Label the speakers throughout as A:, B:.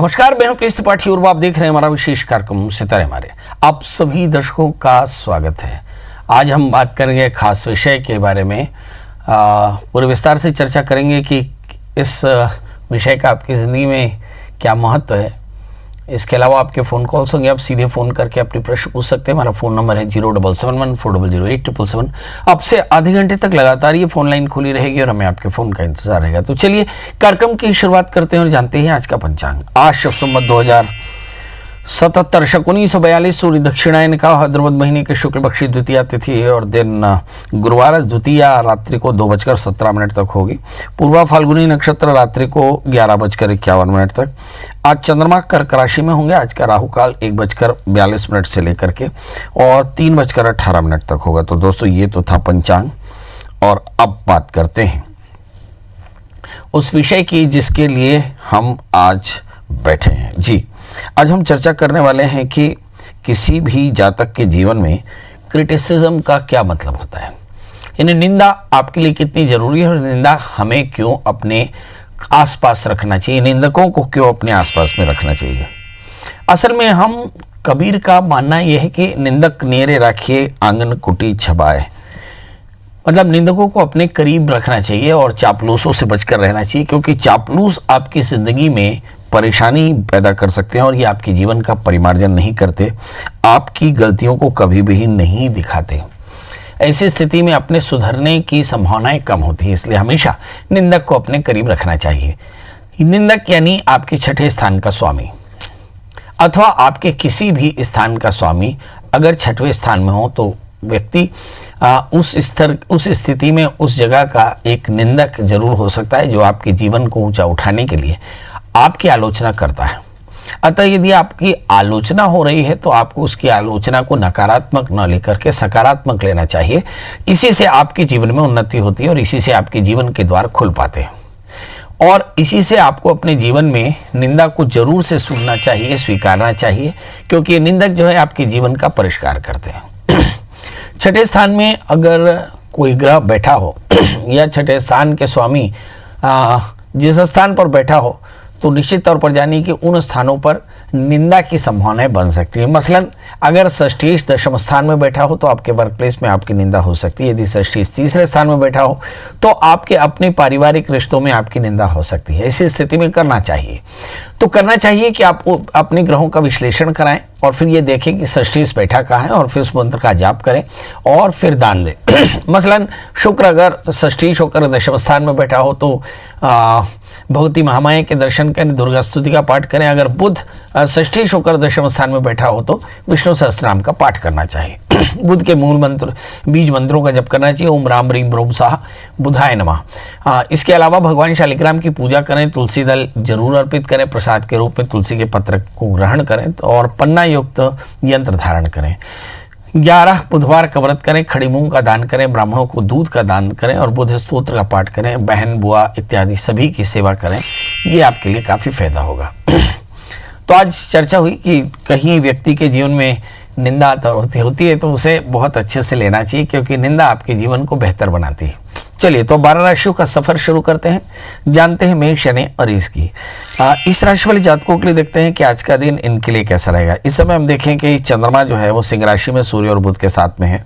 A: नमस्कार, मैं हूं प्रीत त्रिपाठी और आप देख रहे हैं हमारा विशेष कार्यक्रम सितारे हमारे। आप सभी दर्शकों का स्वागत है। आज हम बात करेंगे खास विषय के बारे में, पूरे विस्तार से चर्चा करेंगे कि इस विषय का आपकी ज़िंदगी में क्या महत्व है। इसके अलावा आपके फ़ोन कॉल्स होंगे, आप सीधे फ़ोन करके अपने प्रश्न पूछ सकते हैं। हमारा फ़ोन नंबर है 0771400877। आपसे आधे घंटे तक लगातार ये फ़ोन लाइन खुली रहेगी और हमें आपके फ़ोन का इंतजार रहेगा। तो चलिए कार्यक्रम की शुरुआत करते हैं और जानते हैं आज का पंचांग। आज शुभ संवत 2077 शक 1942 सूर्य दक्षिणायन का भाद्रपद महीने के शुक्ल पक्षी द्वितीया तिथि है और दिन गुरुवार द्वितीया रात्रि को 2:17 तक होगी। पूर्वा फाल्गुनी नक्षत्र रात्रि को 11:51 तक। आज चंद्रमा कर्क राशि में होंगे। आज का राहु काल 1:42 से लेकर के और 3:18 तक होगा। तो दोस्तों ये तो था पंचांग और अब बात करते हैं उस विषय की जिसके लिए हम आज बैठे हैं। जी, आज हम चर्चा करने वाले हैं कि किसी भी जातक के जीवन में क्रिटिसिज्म का क्या मतलब होता है, यानी निंदा आपके लिए कितनी ज़रूरी है और निंदा हमें क्यों अपने आसपास रखना चाहिए, निंदकों को क्यों अपने आसपास में रखना चाहिए। असल में हम कबीर का मानना यह है कि निंदक नेरे राखिए आंगन कुटी छबाए, मतलब निंदकों को अपने करीब रखना चाहिए और चापलूसों से बचकर रहना चाहिए, क्योंकि चापलूस आपकी ज़िंदगी में परेशानी पैदा कर सकते हैं और ये आपके जीवन का परिमार्जन नहीं करते, आपकी गलतियों को कभी भी नहीं दिखाते। ऐसी स्थिति में अपने सुधरने की संभावनाएं कम होती है, इसलिए हमेशा निंदक को अपने करीब रखना चाहिए। निंदक यानी आपके छठे स्थान का स्वामी अथवा आपके किसी भी स्थान का स्वामी अगर छठवें स्थान में हो तो व्यक्ति उस स्थिति में उस जगह का एक निंदक जरूर हो सकता है जो आपके जीवन को ऊंचा उठाने के लिए आपकी आलोचना करता है। अतः यदि आपकी आलोचना हो रही है तो आपको उसकी आलोचना को नकारात्मक न लेकर के सकारात्मक लेना चाहिए। इसी से आपके जीवन में उन्नति होती है और इसी से आपके जीवन के द्वार खुल पाते हैं और इसी से आपको अपने जीवन में निंदा को जरूर से सुनना चाहिए, स्वीकारना चाहिए, क्योंकि निंदक जो है आपके जीवन का परिष्कार करते हैं। छठे स्थान में अगर कोई ग्रह बैठा हो या छठे स्थान के स्वामी जिस स्थान पर बैठा हो तो निश्चित तौर पर जानिए कि उन स्थानों पर निंदा की संभावनाएं बन सकती है। मसलन अगर षष्ठीश दशम स्थान में बैठा हो तो आपके वर्क प्लेस में आपकी निंदा हो सकती है। यदि षष्ठीश तीसरे स्थान में बैठा हो तो आपके अपने पारिवारिक रिश्तों में आपकी निंदा हो सकती है। ऐसी स्थिति में करना चाहिए कि आप अपने ग्रहों का विश्लेषण कराएं और फिर ये देखें कि षष्ठीश बैठा कहाँ है और फिर उस मंत्र का जाप करें और फिर दान दें। मसलन शुक्र अगर षष्ठीश होकर दशम स्थान में बैठा हो तो भगवती महामाया के दर्शन करें, दुर्गा स्तुति का पाठ करें। अगर बुध षष्ठीश होकर दशम स्थान में बैठा हो तो विष्णु सहस्त्रनाम का पाठ करना चाहिए। बुध के मूल मंत्र बीज मंत्रों का जप करना चाहिए। ओम राम ह्रीम ब्रोम स्वाहा बुधाय नमः। इसके अलावा भगवान शालिग्राम की पूजा करें, तुलसी दल जरूर अर्पित करें, प्रसाद के रूप में तुलसी के पत्र को ग्रहण करें और पन्ना युक्त यंत्र धारण करें। 11 बुधवार का व्रत करें, खड़ी मूंग का दान करें, ब्राह्मणों को दूध का दान करें और बुध स्तोत्र का पाठ करें, बहन बुआ इत्यादि सभी की सेवा करें। ये आपके लिए काफ़ी फायदा होगा। तो आज चर्चा हुई कि कहीं व्यक्ति के जीवन में निंदा होती है तो उसे बहुत अच्छे से लेना चाहिए, क्योंकि निंदा आपके जीवन को बेहतर बनाती है। चलिए तो 12 राशियों का सफर शुरू करते हैं, जानते हैं मेष यानी अरीस की। इस राशि वाले जातकों के लिए देखते हैं कि आज का दिन इनके लिए कैसा रहेगा। इस समय हम देखें कि चंद्रमा जो है वो सिंह राशि में सूर्य और बुध के साथ में है,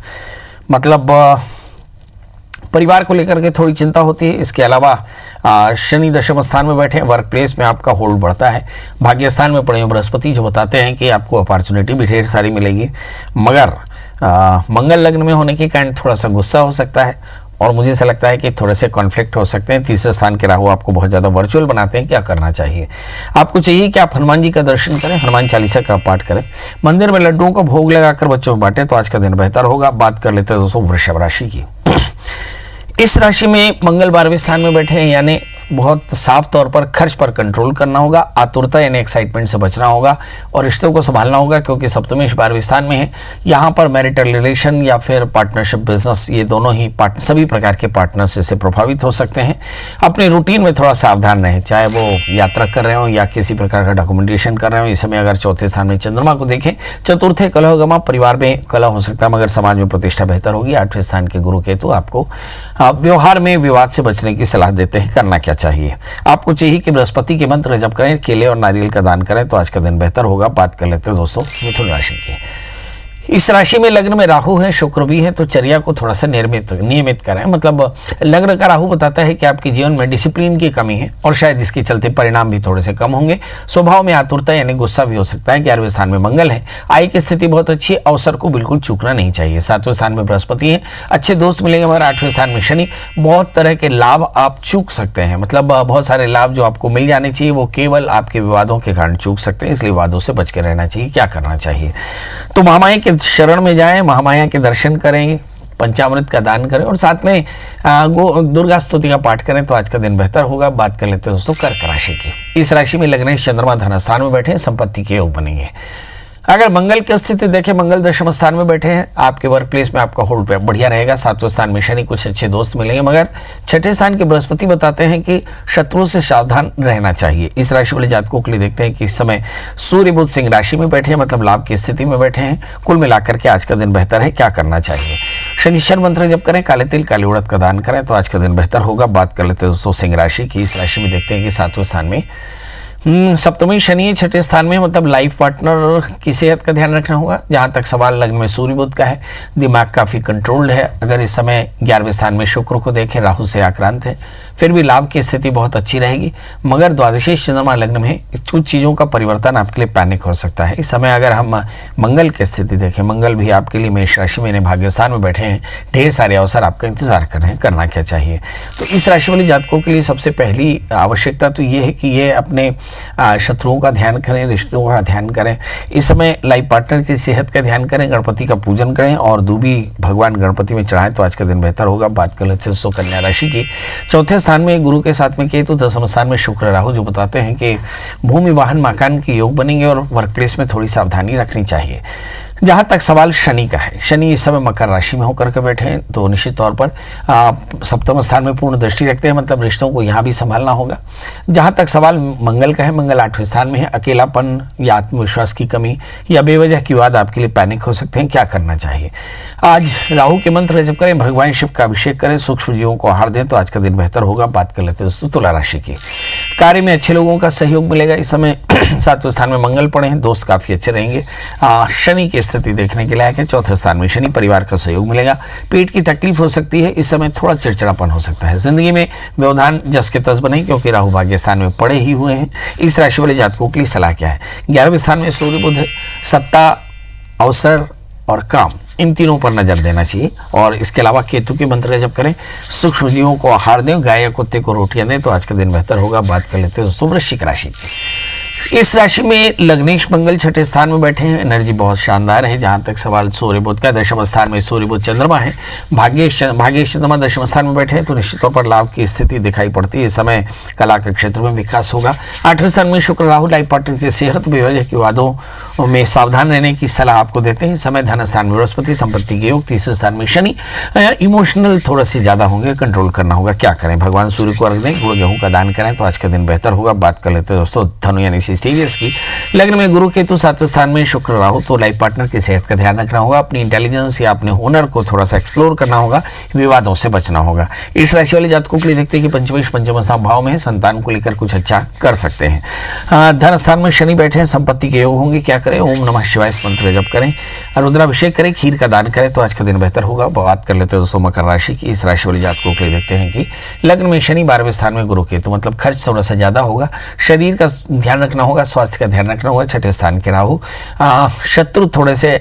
A: मतलब परिवार को लेकर के थोड़ी चिंता होती है। इसके अलावा शनि दशम स्थान में बैठे, वर्क प्लेस में आपका होल्ड बढ़ता है। भाग्य स्थान में पड़े बृहस्पति जो बताते हैं कि आपको अपॉर्चुनिटी भी ढेर सारी मिलेगी, मगर मंगल लग्न में होने के कारण थोड़ा सा गुस्सा हो सकता है और मुझे ऐसा लगता है कि थोड़े से कॉन्फ्लिक्ट हो सकते हैं। तीसरे स्थान के राहु आपको बहुत ज़्यादा वर्चुअल बनाते हैं। क्या करना चाहिए आपको? चाहिए कि आप हनुमान जी का दर्शन करें, हनुमान चालीसा का पाठ करें, मंदिर में लड्डुओं का भोग लगाकर बच्चों में बांटें, तो आज का दिन बेहतर होगा। बात कर लेते हैं दोस्तों वृषभ राशि की। इस राशि में मंगल 12वें स्थान में बैठे हैं, यानी बहुत साफ तौर पर खर्च पर कंट्रोल करना होगा, आतुरता यानी एक्साइटमेंट से बचना होगा और रिश्तों को संभालना होगा, क्योंकि सप्तमेश 12वें स्थान में है। यहाँ पर मैरिटल रिलेशन या फिर पार्टनरशिप बिजनेस, ये दोनों ही सभी प्रकार के पार्टनर्स से प्रभावित हो सकते हैं। अपने रूटीन में थोड़ा सावधान रहें, चाहे वो यात्रा कर रहे हो या किसी प्रकार का डॉक्यूमेंटेशन कर रहे हो। इस समय अगर चौथे स्थान में चंद्रमा को देखें, चतुर्थे कलहगमा, परिवार में कलह हो सकता है मगर समाज में प्रतिष्ठा बेहतर होगी। 8वें स्थान के गुरु केतु आपको व्यवहार में विवाद से बचने की सलाह देते हैं। करना क्या चाहिए। आपको चाहिए कि बृहस्पति के मंत्र जप करें, केले और नारियल का दान करें तो आज का दिन बेहतर होगा। बात कर लेते हैं दोस्तों मिथुन राशि की। इस राशि में लग्न में राहु है, शुक्र भी है, तो चर्या को थोड़ा सा नियमित करें। मतलब लग्न का राहु बताता है कि आपके जीवन में डिसिप्लिन की कमी है और शायद इसके चलते परिणाम भी थोड़े से कम होंगे। स्वभाव में आतुरता यानी गुस्सा भी हो सकता है। 11वें स्थान में मंगल है, आय की स्थिति बहुत अच्छी है, अवसर को बिल्कुल चूकना नहीं चाहिए। 7वें स्थान में बृहस्पति है, अच्छे दोस्त मिलेंगे, मगर 8वें स्थान में शनि, बहुत तरह के लाभ आप चूक सकते हैं। मतलब बहुत सारे लाभ जो आपको मिल जाने चाहिए वो केवल आपके विवादों के कारण चूक सकते हैं, इसलिए विवादों से बच के रहना चाहिए। क्या करना चाहिए तो महामाया के शरण में जाएं, महामाया के दर्शन करें, पंचामृत का दान करें और साथ में दुर्गा स्तुति का पाठ करें तो आज का दिन बेहतर होगा। बात कर लेते हैं दोस्तों कर्क राशि की। इस राशि में लग्नेश चंद्रमा धन स्थान में बैठे हैं, संपत्ति के योग बनेंगे। अगर मंगल की स्थिति देखें, मंगल दशम स्थान में बैठे हैं, आपके वर्क प्लेस में आपका होल्ड बढ़िया रहेगा। 7वें स्थान में शनि, कुछ अच्छे दोस्त मिलेंगे, मगर 6ठे स्थान के बृहस्पति बताते हैं कि शत्रुओं से सावधान रहना चाहिए। इस राशि वाले जातकों के लिए देखते हैं कि इस समय सूर्य बुध सिंह राशि में बैठे हैं, मतलब लाभ की स्थिति में बैठे हैं। कुल मिलाकर के आज का दिन बेहतर है। क्या करना चाहिए? शनिश्चर मंत्र जप करें, काले तिल काली उड़द का दान करें तो आज का दिन बेहतर होगा। बात कर लेते हैं दोस्तों सिंह राशि की। इस राशि में देखते हैं कि 7वें स्थान में सप्तमी शनि, 6ठे स्थान में, मतलब लाइफ पार्टनर की सेहत का ध्यान रखना होगा। जहां तक सवाल लग्न में सूर्य बुध का है, दिमाग काफ़ी कंट्रोल्ड है। अगर इस समय 11वें स्थान में शुक्र को देखें, राहु से आक्रांत है, फिर भी लाभ की स्थिति बहुत अच्छी रहेगी। मगर द्वादशी चंद्रमा लग्न में कुछ चीज़ों का परिवर्तन आपके लिए पैनिक हो सकता है। इस समय अगर हम मंगल की स्थिति देखें, मंगल भी आपके लिए मेष राशि में भाग्य स्थान में बैठे हैं, ढेर सारे अवसर आपका इंतजार कर रहे हैं। करना क्या चाहिए? तो इस राशि वाले जातकों के लिए सबसे पहली आवश्यकता तो ये है कि ये अपने शत्रुओं का ध्यान करें, रिश्तों का ध्यान करें। इस समय लाइफ पार्टनर की सेहत का ध्यान करें, गणपति का पूजन करें और दूबी भगवान गणपति में चढ़ाएं तो आज का दिन बेहतर होगा। बात कर लेते हैं कन्या राशि की। 4थे स्थान में गुरु के साथ में केतु, 10वें स्थान में शुक्र राहु, जो बताते हैं कि भूमि वाहन मकान के योग बनेंगे और वर्क प्लेस में थोड़ी सावधानी रखनी चाहिए। जहाँ तक सवाल शनि का है, शनि इस समय मकर राशि में होकर के बैठे हैं तो निश्चित तौर पर सप्तम स्थान में पूर्ण दृष्टि रखते हैं, मतलब रिश्तों को यहाँ भी संभालना होगा। जहाँ तक सवाल मंगल का है, मंगल 8वें स्थान में है, अकेलापन या आत्मविश्वास की कमी या बेवजह की वाद आपके लिए पैनिक हो सकते हैं। क्या करना चाहिए? आज राहु के मंत्र जप करें, भगवान शिव का अभिषेक करें, सूक्ष्म जीवों को आहार दें तो आज का दिन बेहतर होगा। बात कर लेते हैं दोस्तों तुला राशि की। कार्य में अच्छे लोगों का सहयोग मिलेगा। इस समय 7वें स्थान में मंगल पड़े हैं, दोस्त काफ़ी अच्छे रहेंगे। शनि की स्थिति देखने के लायक है। 4थे स्थान में शनि, परिवार का सहयोग मिलेगा। पेट की तकलीफ हो सकती है, इस समय थोड़ा चिड़चिड़ापन हो सकता है। जिंदगी में व्यवधान जस के तस बने क्योंकि राहु भाग्य स्थान में पड़े ही हुए हैं। इस राशि वाले जातकों के लिए सलाह क्या है? 11वें स्थान में सूर्य बुध, सत्ता, अवसर और काम, इन तीनों पर नजर देना चाहिए। और इसके अलावा केतु के मंत्र जप करें, सूक्ष्म जीवों को आहार दें, गाय या कुत्ते को रोटियां दें तो आज का दिन बेहतर होगा। बात कर लेते हैं दोस्तों वृश्चिक राशि। इस राशि में लग्नेश मंगल 6ठे स्थान में बैठे हैं, एनर्जी बहुत शानदार है। जहां तक सवाल सूर्य बुध का, 10वें स्थान में सूर्य बुध चंद्रमा है, भाग्य चंद्रमा 10वें स्थान में बैठे हैं तो निश्चित तौर पर लाभ की स्थिति दिखाई पड़ती है। इस समय कला के क्षेत्र में विकास होगा। 8वें स्थान में शुक्र राहु, लाइफ पार्टनर की सेहत, बेवजह के वादों में सावधान रहने की सलाह आपको देते हैं। इस समय धन स्थान में बृहस्पति, संपत्ति के योग, 3रे स्थान में शनि, इमोशनल थोड़ा सी ज्यादा होंगे, कंट्रोल करना होगा। क्या करें? भगवान सूर्य को अर्घ दें, गुड़ गेहूं का दान करें तो आज का दिन बेहतर होगा। बात कर लेते हैं दोस्तों धनु यानी सीरियस की। लग्न में गुरु केतु, 7वें स्थान में शुक्र राहु, तो लाइफ पार्टनर की सेहत का ध्यान रखना होगा। अपनी इंटेलिजेंस या अपने हुनर को थोड़ा सा एक्सप्लोर करना होगा, विवादों से बचना होगा। इस राशि वाले जातकों के लिए देखते हैं कि पंचम भाव में संतान को लेकर कुछ अच्छा कर सकते हैं। धन स्थान में शनि बैठे हैं, संपत्ति के योग होंगे। क्या करें? ओम नमः शिवाय मंत्र जप करें, रुद्राभिषेक करें, खीर का दान करें तो आज का दिन बेहतर होगा। बात कर लेते हैं दोस्तों मकर राशि की। इस राशि वाले जातकों के लिए देखते हैं कि लग्न में शनि, 12वें स्थान में गुरु केतु, मतलब खर्च थोड़ा सा ज्यादा होगा। शरीर का ध्यान रखना होगा, स्वास्थ्य का ध्यान रखना होगा। 6ठे स्थान के राहु, शत्रु थोड़े से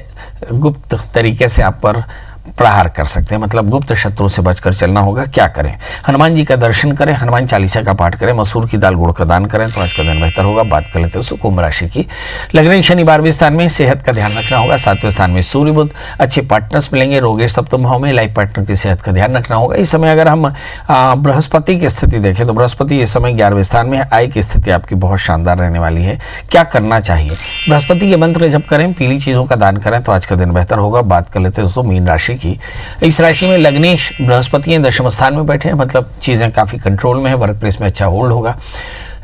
A: गुप्त तरीके से आप पर प्रहार कर सकते हैं, मतलब गुप्त शत्रुओं से बचकर चलना होगा। क्या करें? हनुमान जी का दर्शन करें, हनुमान चालीसा का पाठ करें, मसूर की दाल गुड़ का दान करें तो आज का दिन बेहतर होगा। बात कर लेते हैं कुंभ राशि की। लग्न शनि 12वें स्थान में, सेहत का ध्यान रखना होगा। 7वें स्थान में सूर्य बुध, अच्छे पार्टनर्स मिलेंगे। रोगेश सप्तम भाव में, लाइफ पार्टनर की सेहत का ध्यान रखना होगा। इस समय अगर हम बृहस्पति की स्थिति देखें तो बृहस्पति इस समय 11वें स्थान में है। आय की स्थिति आपकी बहुत शानदार रहने वाली है। क्या करना चाहिए? बृहस्पति के मंत्र जप करें, पीली चीजों का दान करें तो आज का दिन बेहतर होगा। बात कर लेते हैं दोस्तों मीन राशि की। इस राशि में लग्नेश बृहस्पति 10वें स्थान में बैठे हैं, मतलब चीजें काफी कंट्रोल में है, वर्क प्लेस में अच्छा होल्ड होगा।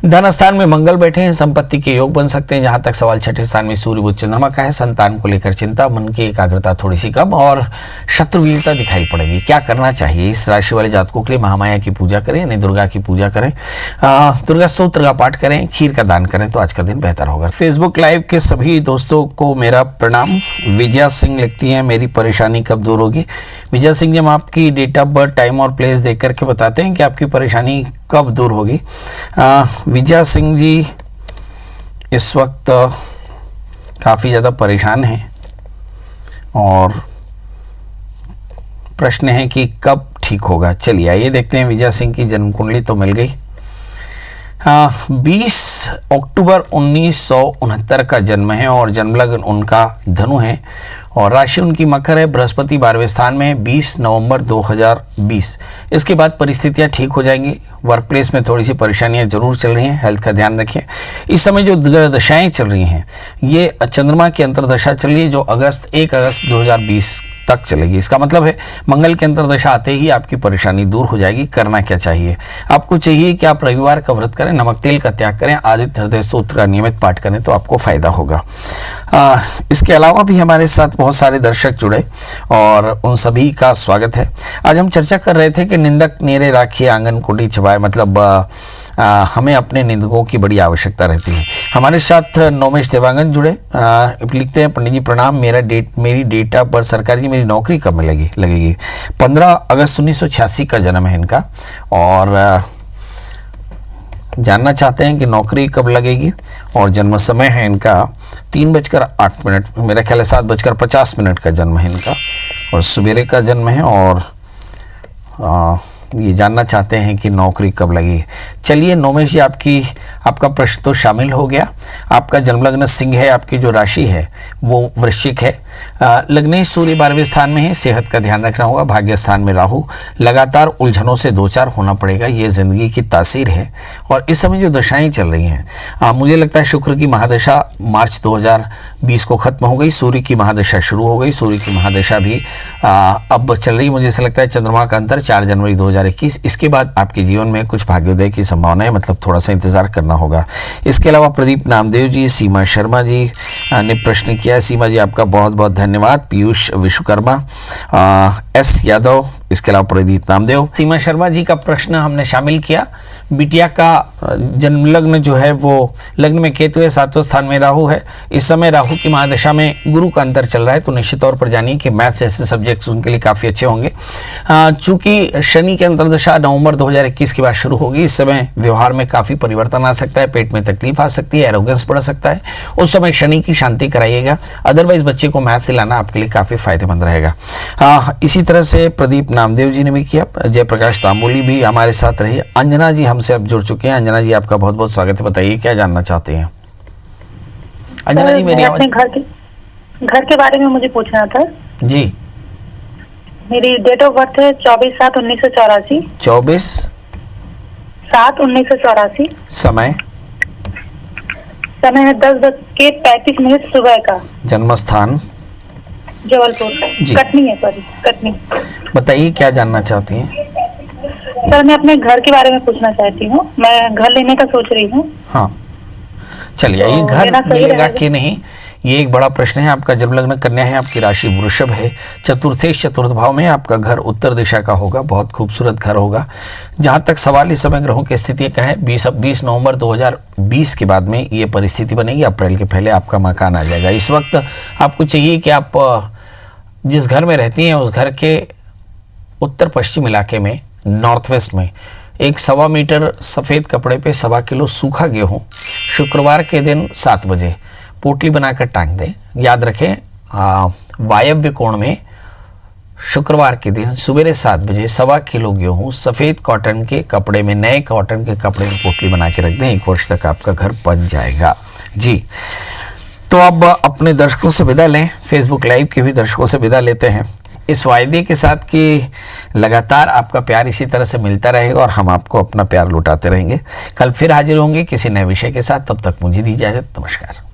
A: धन स्थान में मंगल बैठे हैं, संपत्ति के योग बन सकते हैं। जहां तक सवाल छठे स्थान में सूर्य बुध चंद्रमा का है, संतान को लेकर चिंता, मन की एकाग्रता थोड़ी सी कम और शत्रुवीरता दिखाई पड़ेगी। क्या करना चाहिए? इस राशि वाले जातकों के लिए महामाया की पूजा करें, यानी दुर्गा की पूजा करें, दुर्गा स्तोत्र का पाठ करें, खीर का दान करें तो आज का दिन बेहतर होगा। फेसबुक लाइव के सभी दोस्तों को मेरा प्रणाम। विजया सिंह लिखती हैं, मेरी परेशानी कब दूर होगी? विजय सिंह जी, हम आपकी डेट ऑफ बर्थ, टाइम और प्लेस देख करके बताते हैं कि आपकी परेशानी कब दूर होगी। विजय सिंह जी इस वक्त काफ़ी ज़्यादा परेशान हैं और प्रश्न है कि कब ठीक होगा। चलिए आइए देखते हैं। विजय सिंह की जन्म कुंडली तो मिल गई। 20 अक्टूबर 1969 का जन्म है और जन्म लग्न उनका धनु है और राशि उनकी मकर है। बृहस्पति 12वें स्थान में 20 नवंबर 2020। इसके बाद परिस्थितियां ठीक हो जाएंगी। वर्क प्लेस में थोड़ी सी परेशानियां जरूर चल रही हैं, हेल्थ का ध्यान रखें। इस समय जो दशाएं चल रही हैं ये चंद्रमा की अंतर्दशा चल रही है जो 1 अगस्त 2020 तक चलेगी। इसका मतलब है मंगल के अंतर्दशा आते ही आपकी परेशानी दूर हो जाएगी। करना क्या चाहिए? आपको चाहिए कि आप रविवार का व्रत करें, नमक तेल का त्याग करें, आदित्य हृदय स्तोत्र का नियमित पाठ करें तो आपको फायदा होगा। इसके अलावा भी हमारे साथ बहुत सारे दर्शक जुड़े और उन सभी का स्वागत है। आज हम चर्चा कर रहे थे कि निंदक नेरे राखी आंगन कुटी चबाए, मतलब हमें अपने निंदकों की बड़ी आवश्यकता रहती है। हमारे साथ नोमेश देवांगन जुड़े, लिखते हैं, पंडित जी प्रणाम, मेरी डेट ऑफ बर्थ, सरकार जी मेरी नौकरी कब लगेगी? 15 अगस्त 1986 का जन्म है इनका और जानना चाहते हैं कि नौकरी कब लगेगी और जन्म समय है इनका 3:08, मेरा ख्याल है 7:50 का जन्म है इनका और सवेरे का जन्म है और ये जानना चाहते हैं कि नौकरी कब लगेगी। चलिए नोमेश जी, आपका प्रश्न तो शामिल हो गया। आपका जन्म लग्न सिंह है, आपकी जो राशि है वो वृश्चिक है। लग्नेश सूर्य 12वें स्थान में है, सेहत का ध्यान रखना होगा। भाग्य स्थान में राहु, लगातार उलझनों से दो चार होना पड़ेगा, ये जिंदगी की तासीर है। और इस समय जो दशाएं चल रही हैं, मुझे लगता है शुक्र की महादशा मार्च 2020 को खत्म हो गई, सूर्य की महादशा शुरू हो गई। सूर्य की महादशा भी अब चल रही, मुझे ऐसा लगता है चंद्रमा का अंतर 4 जनवरी 2021। इसके बाद आपके जीवन में कुछ भाग्योदय की संभावना है, मतलब थोड़ा सा इंतजार करना होगा। इसके अलावा प्रदीप नामदेव जी, सीमा शर्मा जी ने प्रश्न किया। सीमा जी आपका बहुत बहुत धन्यवाद। पीयूष विश्वकर्मा, एस यादव, इसके अलावा प्रदीप नामदेव। सीमा शर्मा जी का प्रश्न हमने शामिल किया। बिटिया का जन्म लग्न जो है वो लग्न में केतु है, 7वें स्थान में राहु है। इस समय राहु की महादशा में गुरु का अंतर चल रहा है, तो निश्चित तौर पर जानिए कि मैथ्स जैसे सब्जेक्ट्स उनके लिए काफ़ी अच्छे होंगे। चूंकि शनि की अंतर्दशा नवंबर 2021 के बाद शुरू होगी, इस समय व्यवहार में काफ़ी परिवर्तन आ सकता है, पेट में तकलीफ आ सकती है, एरोगेंस बढ़ सकता है। उस समय शनि की शांति कराइएगा, अदरवाइज बच्चे को मैथ्स सिलाना आपके लिए काफ़ी फायदेमंद रहेगा। इसी तरह से प्रदीप नामदेव जी ने भी किया। जयप्रकाश तांबोली भी हमारे साथ रही। अंजना जी हमसे अब जुड़ चुके हैं। अंजना जी आपका बहुत बहुत स्वागत है, बताइए क्या जानना चाहते हैं? अंजना जी मेरी
B: अपने घर के बारे में मुझे पूछना था
A: जी।
B: मेरी डेट ऑफ बर्थ है 24/7/1984।
A: 24/7/1984। समय
B: है 10:35 सुबह का।
A: जन्म स्थान
B: जबलपुर, कटनी है, सॉरी कटनी।
A: बताइए क्या जानना चाहती हैं?
B: सर मैं अपने घर के बारे में पूछना चाहती हूँ, मैं घर लेने का सोच रही हूँ।
A: हाँ चलिए, ये घर मिलेगा कि नहीं ये एक बड़ा प्रश्न है। आपका जन्म लग्न कन्या है, आपकी राशि वृषभ है, चतुर्थ भाव में आपका घर उत्तर दिशा का होगा, बहुत खूबसूरत घर होगा। जहाँ तक सवाल इस समय ग्रहों की स्थिति का है, 20 नवंबर 2020 के बाद में ये परिस्थिति बनेगी, अप्रैल के पहले आपका मकान आ जाएगा। इस वक्त आपको चाहिए कि आप जिस घर में रहती हैं उस घर के उत्तर पश्चिम इलाके में, नॉर्थ वेस्ट में, 1.25 मीटर सफ़ेद कपड़े पे 1.25 किलो सूखा गेहूँ शुक्रवार के दिन 7 बजे पोटली बनाकर टांग दें। याद रखें, वायव्य कोण में शुक्रवार के दिन सवेरे 7 बजे 1.25 किलो गेहूँ सफ़ेद कॉटन के कपड़े में, नए कॉटन के कपड़े में पोटली बना के रख दें। 1 वर्ष तक आपका घर बन जाएगा जी। तो अब अपने दर्शकों से विदा लें, फेसबुक लाइव के भी दर्शकों से विदा लेते हैं, इस वायदे के साथ कि लगातार आपका प्यार इसी तरह से मिलता रहेगा और हम आपको अपना प्यार लुटाते रहेंगे। कल फिर हाजिर होंगे किसी नए विषय के साथ, तब तक मुझे दी इजाज़त। नमस्कार।